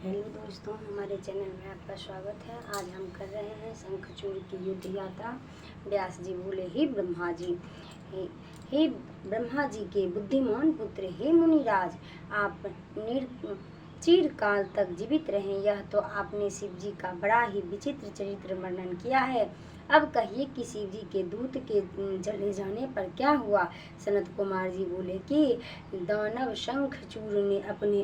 Hello दोस्तों, हमारे channel में आपका स्वागत है। आज हम कर रहे हैं शंखचूड़ की युद्ध यात्रा। व्यास जी बोले, हे ब्रह्मा जी, हे ब्रह्मा जी के बुद्धिमान पुत्र, हे मुनिराज, आप चिरकाल तक जीवित रहें। यह तो आपने शिव जी का बड़ा ही विचित्र चरित्र वर्णन किया है। अब कहिए कि शिव जी के दूत के चले जाने पर क्या हुआ। सनत कुमार जी बोले कि दानव शंखचूड़ ने अपने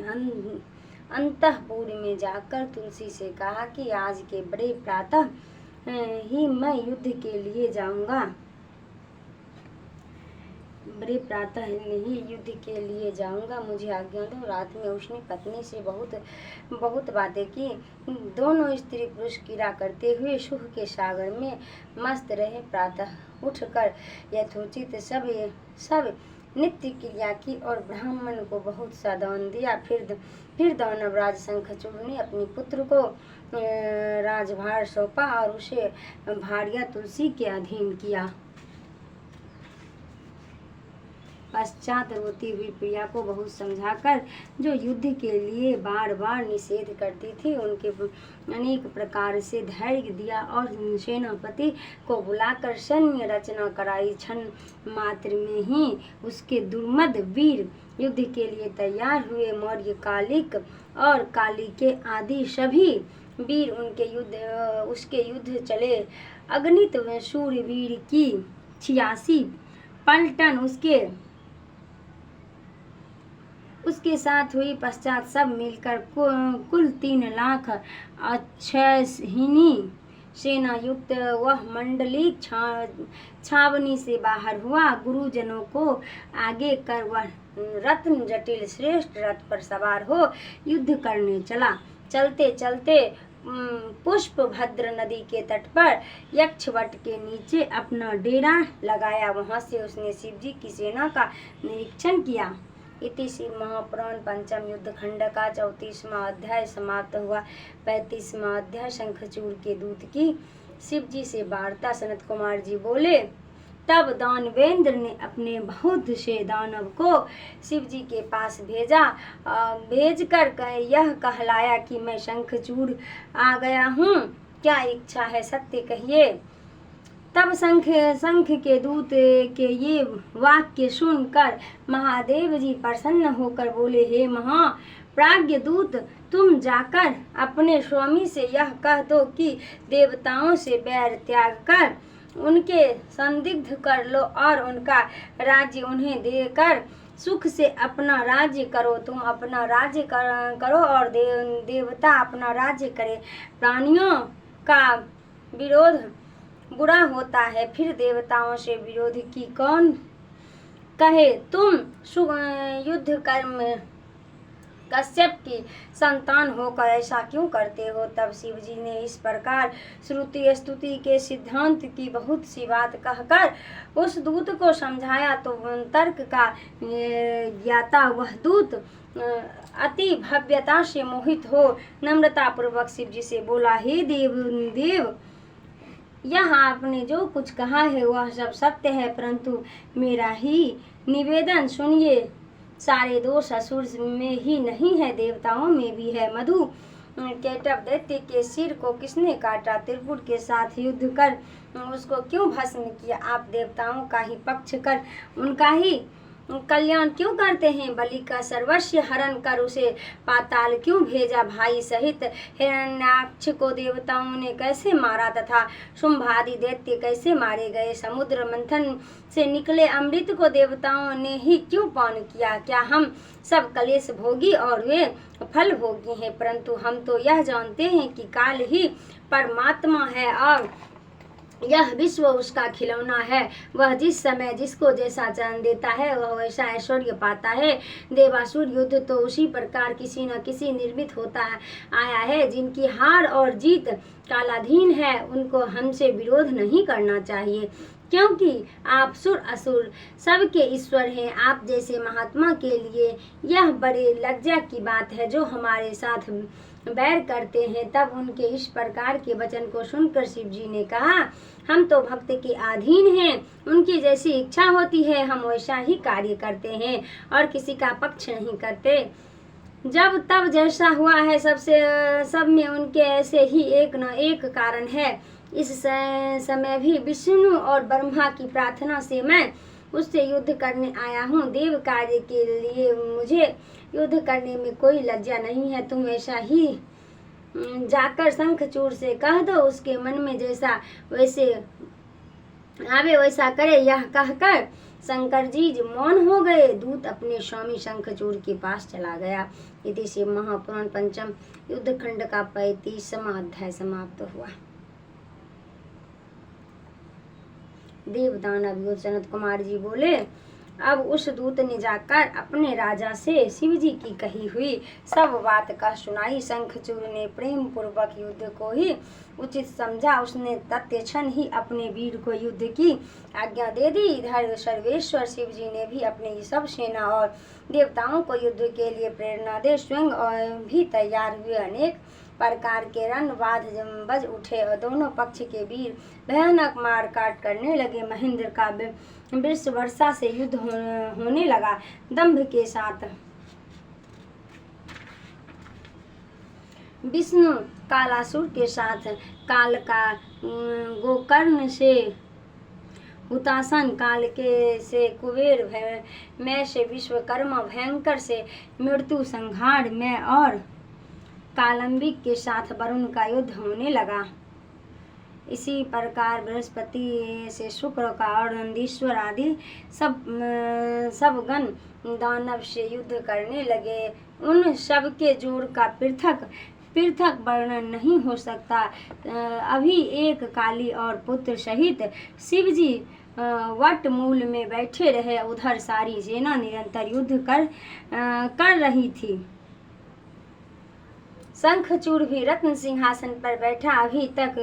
अंतःपुर में जाकर तुलसी से कहा कि आज के बड़े प्रातः ही मैं युद्ध के लिए जाऊंगा। मुझे आज्ञा दो। रात में उसने पत्नी से बहुत बातें की। दोनों स्त्री पुरुष क्रीड़ा करते हुए सुख के सागर में मस्त रहे। प्रातः उठकर यथोचित सब नित्य क्रिया की और ब्राह्मण को बहुत सा दान दिया। फिर दानवराज शंखचूड़ ने अपने पुत्र को राजभार सौंपा और उसे भार्या तुलसी के अधीन किया। पश्चात रोती हुई प्रिया को बहुत समझाकर, जो युद्ध के लिए बार बार निषेध करती थी, उनके अनेक प्रकार से धैर्य दिया और सेनापति को बुलाकर सैन्य रचना कराई। क्षण मात्र में ही उसके दुर्मद वीर युद्ध के लिए तैयार हुए। मौर्य, कालिक और कालिके आदि सभी वीर उसके युद्ध चले। अगणित शूरवीर की 86 पलटन उसके साथ हुई। पश्चात सब मिलकर कुल 3 लाख अक्षयहिनी सेना युक्त वह मंडली छावनी से बाहर हुआ। गुरुजनों को आगे कर वह रत्न जटिल श्रेष्ठ रथ पर सवार हो युद्ध करने चला। चलते चलते पुष्पभद्र नदी के तट पर यक्षवट के नीचे अपना डेरा लगाया। वहां से उसने शिव जी की सेना का निरीक्षण किया। इति शिव महापुराण पंचम युद्ध खंड का 34वां अध्याय समाप्त हुआ। 35वां अध्याय शंखचूड़ के दूत की शिव जी से वार्ता। सनत कुमार जी बोले, तब दानवेंद्र ने अपने बहुत से दानव को शिव जी के पास भेजकर यह कहलाया कि मैं शंखचूड़ आ गया हूँ, क्या इच्छा है सत्य कहिए। तब शंख के दूत के ये वाक्य सुनकर महादेव जी प्रसन्न होकर बोले, हे महाप्राज्ञ दूत, तुम जाकर अपने स्वामी से यह कह दो कि देवताओं से बैर त्याग कर उनके संदिग्ध कर लो और उनका राज्य उन्हें देकर सुख से अपना राज्य करो। तुम अपना राज्य करो और देवता अपना राज्य करे। प्राणियों का विरोध बुरा होता है, फिर देवताओं से विरोध की कौन कहे। तुम युद्ध कर्म कश्यप की संतान होकर ऐसा क्यों करते हो। तब शिव जी ने इस प्रकार श्रुति स्तुति के सिद्धांत की बहुत सी बात कहकर उस दूत को समझाया। तो तर्क का ज्ञाता वह दूत अति भव्यता से मोहित हो नम्रता पूर्वक शिव जी से बोला, हे देव, यह आपने जो कुछ कहा है वह सब सत्य है, परंतु मेरा ही निवेदन सुनिए। सारे दोष असुर में ही नहीं है, देवताओं में भी है। मधु केटव दैत्य के सिर को किसने काटा, त्रिपुर के साथ युद्ध कर उसको क्यों भस्म किया। आप देवताओं का ही पक्ष कर उनका ही कल्याण क्यों करते हैं। बलि का सर्वस्व हरण कर उसे पाताल क्यों भेजा। भाई सहित हिरण्याक्ष को देवताओं ने कैसे मारा तथा शुंभादि दैत्य कैसे मारे गए। समुद्र मंथन से निकले अमृत को देवताओं ने ही क्यों पान किया। क्या हम सब कलेश भोगी और वे फल भोगी हैं। परंतु हम तो यह जानते हैं कि काल ही परमात्मा है और यह विश्व उसका खिलौना है। वह जिस समय जिसको जैसा चरण देता है वह वैसा ऐश्वर्य पाता है। देवासुर युद्ध तो उसी प्रकार किसी न किसी निर्मित होता आया है। जिनकी हार और जीत कालाधीन है उनको हमसे विरोध नहीं करना चाहिए, क्योंकि आप सुर असुर सबके ईश्वर हैं। आप जैसे महात्मा के लिए यह बड़े लज्जा की बात है जो हमारे साथ बैर करते हैं। तब उनके इस प्रकार के वचन को सुनकर शिव जी ने कहा, हम तो भक्त के अधीन हैं, उनकी जैसी इच्छा होती है हम वैसा ही कार्य करते हैं और किसी का पक्ष नहीं करते। जब तब जैसा हुआ है सबसे सब में उनके ऐसे ही एक न एक कारण है। इस समय भी विष्णु और ब्रह्मा की प्रार्थना से मैं उससे युद्ध करने आया हूँ। देव कार्य के लिए मुझे युद्ध करने में कोई लज्जा नहीं है। तुम ऐसा ही जाकर शंखचूड़ से कह दो, उसके मन में जैसा वैसे आवे वैसा करे। यह कहकर शंकर जी मौन हो गए। दूत अपने स्वामी शंखचूड़ के पास चला गया। इति से महापुराण पंचम युद्ध खंड का 35वां अध्याय समाप्त हुआ। देव दानव युद्ध। सनत कुमार जी बोले, अब उस दूत ने जाकर अपने राजा से शिव जी की कही हुई सब बात कह सुनाई। शंखचूड़ ने प्रेम पूर्वक युद्ध को ही उचित समझा। उसने तत्क्षण ही अपने वीर को युद्ध की आज्ञा दे दी। इधर सर्वेश्वर शिव जी ने भी अपनी सब सेना और देवताओं को युद्ध के लिए प्रेरणा दे स्वयं भी तैयार हुए। अनेक प्रकार के रणबाज बज उठे और दोनों पक्ष के वीर भयानक मार काट करने लगे। महेंद्र का वृष वर्षा से युद्ध होने लगा। दंभ के साथ विष्णु कालासुर के साथ काल का गोकर्ण से हुतासन, काल के से कुबेर, मैं से विश्वकर्मा, भयंकर से मृत्यु संहार में और कालंबिक के साथ वरुण का युद्ध होने लगा। इसी प्रकार बृहस्पति से शुक्र का और नंदीश्वर आदि सब गण दानव से युद्ध करने लगे। उन सब के जोर का पृथक वर्णन नहीं हो सकता। अभी एक काली और पुत्र सहित शिवजी वट मूल में बैठे रहे। उधर सारी सेना निरंतर युद्ध कर रही थी। शंखचूड़ भी रत्न सिंहासन पर बैठा अभी तक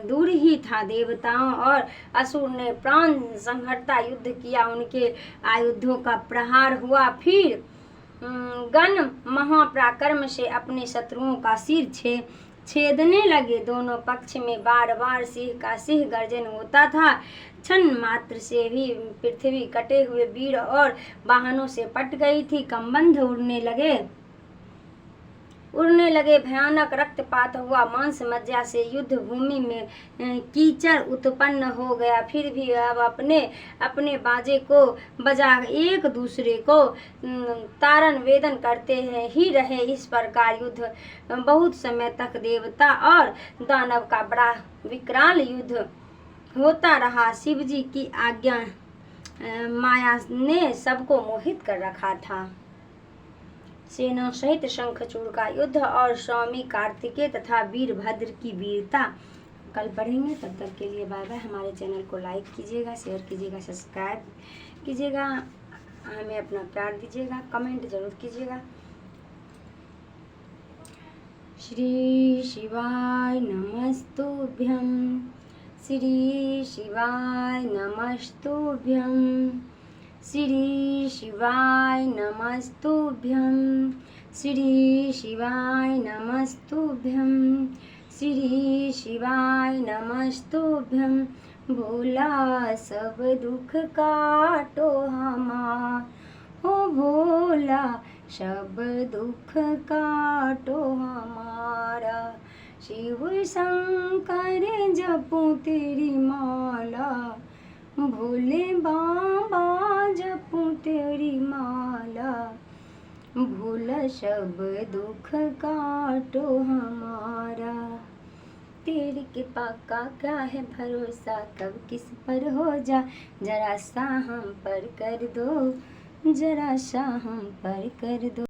दूर ही था। देवताओं और असुर ने प्राण संहरता युद्ध किया। उनके आयुधों का प्रहार हुआ। फिर गण महापराक्रम से अपने शत्रुओं का सिर छेदने लगे। दोनों पक्ष में बार बार सिंह गर्जन होता था। क्षण मात्र से भी पृथ्वी कटे हुए वीर और वाहनों से पट गई थी। कम्बंध उड़ने लगे। भयानक रक्तपात हुआ। मांस मज्जा से युद्ध भूमि में कीचड़ उत्पन्न हो गया। फिर भी अब अपने बाजे को बजा एक दूसरे को तारण वेदन करते ही रहे। इस प्रकार युद्ध बहुत समय तक देवता और दानव का बड़ा विकराल युद्ध होता रहा। शिव जी की आज्ञा माया ने सबको मोहित कर रखा था। सेना सहित शंखचूड़ का युद्ध और स्वामी कार्तिकेय तथा वीरभद्र की वीरता कल पढ़ेंगे। तब तक के लिए बाय बाय। हमारे चैनल को लाइक कीजिएगा, शेयर कीजिएगा, सब्सक्राइब कीजिएगा, हमें अपना प्यार दीजिएगा, कमेंट जरूर कीजिएगा। श्री शिवाय नमस्तुभ्यं, श्री शिवाय नमस्तुभ्यं, श्री शिवाय नमस्तुभ्यं, श्री शिवाय नमस्तुभ्यं, श्री शिवाय नमस्तुभ्यं। भोला सब दुख काटो हमारा, हो भोला सब दुख काटो हमारा। शिव शंकर जपो तेरी माला, भोले बाबा जपो तेरी माला। भोला सब दुख काटो हमारा। तेरी कृपा का क्या है भरोसा, कब किस पर हो जा, जरा सा हम पर कर दो, जरा सा हम पर कर दो।